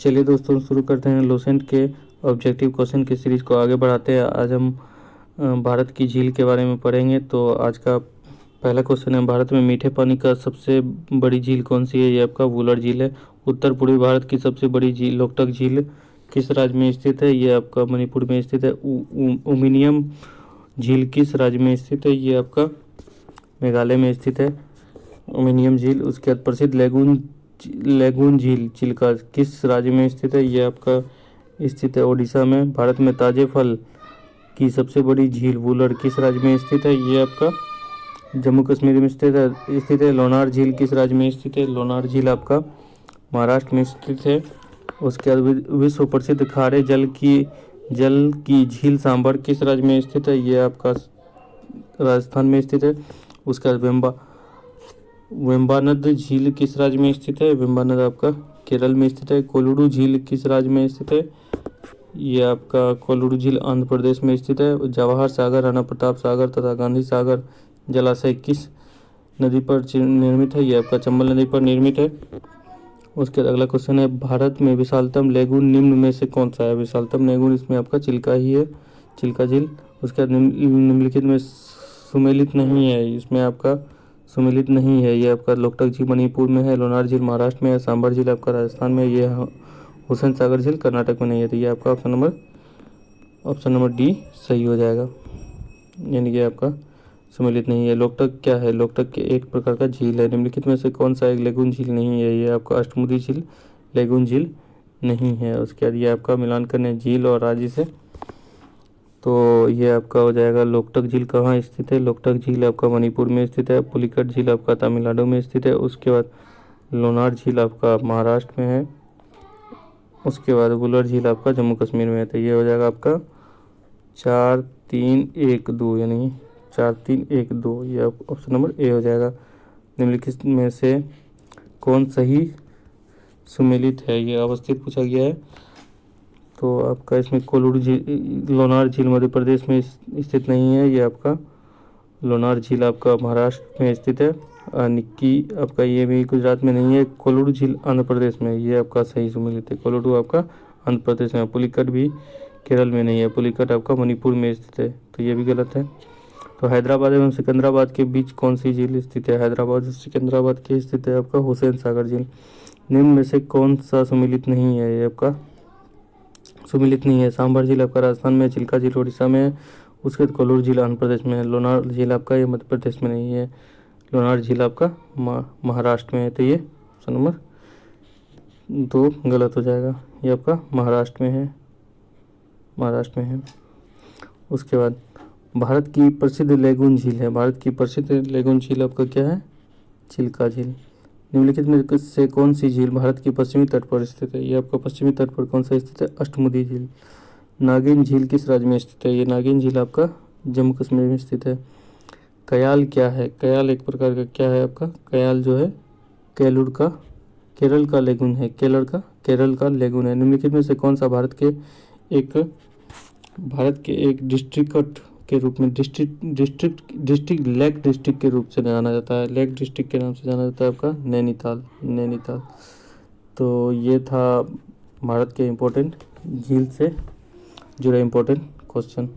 चलिए दोस्तों, शुरू करते हैं लोसेंट के ऑब्जेक्टिव क्वेश्चन की सीरीज को आगे बढ़ाते हैं। आज हम भारत की झील के बारे में पढ़ेंगे। तो आज का पहला क्वेश्चन है, भारत में मीठे पानी का सबसे बड़ी झील कौन सी है? ये आपका वुलर झील है। उत्तर पूर्वी भारत की सबसे बड़ी झील लोकटक झील किस राज्य में स्थित है? ये आपका मणिपुर में स्थित है। उमिनियम झील किस राज्य में स्थित है? ये आपका मेघालय में स्थित है, उमिनियम झील। उसके बाद प्रसिद्ध लेगून झील चिल्का किस राज्य में स्थित है? ये आपका स्थित है ओडिशा में। भारत में ताजे फल की सबसे बड़ी झील वुलर किस राज्य में स्थित है? ये आपका जम्मू कश्मीर में स्थित है। लोनार झील किस राज्य में स्थित है? लोनार झील आपका महाराष्ट्र में स्थित है। उसके बाद विश्व प्रसिद्ध खारे जल की झील सांभर किस राज्य में स्थित है? ये आपका राजस्थान में स्थित है। उसके बाद वेम्बानद झील किस राज्य में स्थित है? वेम्बानद आपका केरल में स्थित है। कोलुडू झील किस राज्य में स्थित है? ये आपका कोलुडू झील आंध्र प्रदेश में स्थित है। जवाहर सागर, राणा प्रताप सागर तथा गांधी सागर जलाशय किस नदी पर निर्मित है? ये आपका चंबल नदी पर निर्मित है। उसके बाद अगला क्वेश्चन है, भारत में विशालतम लेगून निम्न में से कौन सा है? विशालतम लेगून इसमें आपका चिल्का ही है, चिल्का झील। उसके बाद निम्नलिखित में सुमेलित नहीं है, इसमें आपका सुमेलित नहीं है। ये आपका लोकटक झील मणिपुर में है। लोनार झील महाराष्ट्र में है। सांभर झील आपका राजस्थान में है। ये हुसैन सागर झील कर्नाटक में नहीं है। तो ये आपका ऑप्शन नंबर डी सही हो जाएगा, यानी कि आपका सम्मिलित नहीं है। लोकटक क्या है? लोकटक के एक प्रकार का झील है। निम्नलिखित में से कौन सा एक लेगून झील नहीं है? ये आपका अष्टमुदी झील लेगून झील नहीं है। उसके बाद ये आपका मिलान करने झील और राज्य से, तो ये आपका हो जाएगा लोकटक झील कहाँ स्थित है? लोकटक झील आपका मणिपुर में स्थित है। पुलिकट झील आपका तमिलनाडु में स्थित है। उसके बाद लोनार झील आपका महाराष्ट्र में है। उसके बाद वुलर झील आपका जम्मू कश्मीर में है। तो ये हो जाएगा आपका 4-3-1-2, यानी 4-3-1-2, ये ऑप्शन नंबर ए हो जाएगा। निम्नलिखित में से कौन सही सुमेलित है? ये अवस्थित पूछा गया है। तो आपका इसमें कोलुडू झील, लोनार झील मध्य प्रदेश में स्थित नहीं है। ये आपका लोनार झील आपका महाराष्ट्र में स्थित है। निक्की आपका ये भी गुजरात में नहीं है। कोलुडू झील आंध्र प्रदेश में है। ये आपका सही सुमेलित है। कोलुडू आपका आंध्र प्रदेश में। पुलिकट भी केरल में नहीं है। पुलिकट आपका मणिपुर में स्थित है। तो ये भी गलत है। तो हैदराबाद एवं सिकंदराबाद के बीच कौन सी झील स्थित है? हैदराबाद और सिकंदराबाद के स्थित है आपका हुसैन सागर झील। निम्न में से कौन सा सुमेलित नहीं है? ये आपका सुमेलित नहीं है। सांभर झील आपका राजस्थान में, चिल्का झील उड़ीसा में है। उसके बाद कोल्लूर झील आंध्र प्रदेश में है। लोनार झील आपका ये मध्य प्रदेश में नहीं है। लोनार झील आपका महाराष्ट्र में है। तो ये ऑप्शन नंबर 2 गलत हो जाएगा। ये आपका महाराष्ट्र में है, महाराष्ट्र में है। उसके बाद भारत की प्रसिद्ध लेगून झील है। भारत की प्रसिद्ध लेगून झील आपका क्या है? चिल्का झील। निम्नलिखित में से कौन सी झील भारत की पश्चिमी तट पर स्थित है? ये आपका पश्चिमी तट पर कौन सा स्थित है? अष्टमुदी झील। नागिन झील किस राज्य में स्थित है? ये नागिन झील आपका जम्मू कश्मीर में स्थित है। कयाल क्या है? कयाल एक प्रकार का क्या है आपका? कयाल जो है केरल का लेगून है। केरल का लेगून है। निम्नलिखित में से कौन सा भारत के एक डिस्ट्रिक्ट के रूप में डिस्ट्रिक्ट लेक डिस्ट्रिक्ट के रूप से जाना जाता है? लेक डिस्ट्रिक्ट के नाम से जाना जाता है आपका नैनीताल। तो ये था भारत के इम्पोर्टेंट झील से जुड़े इम्पोर्टेंट क्वेश्चन।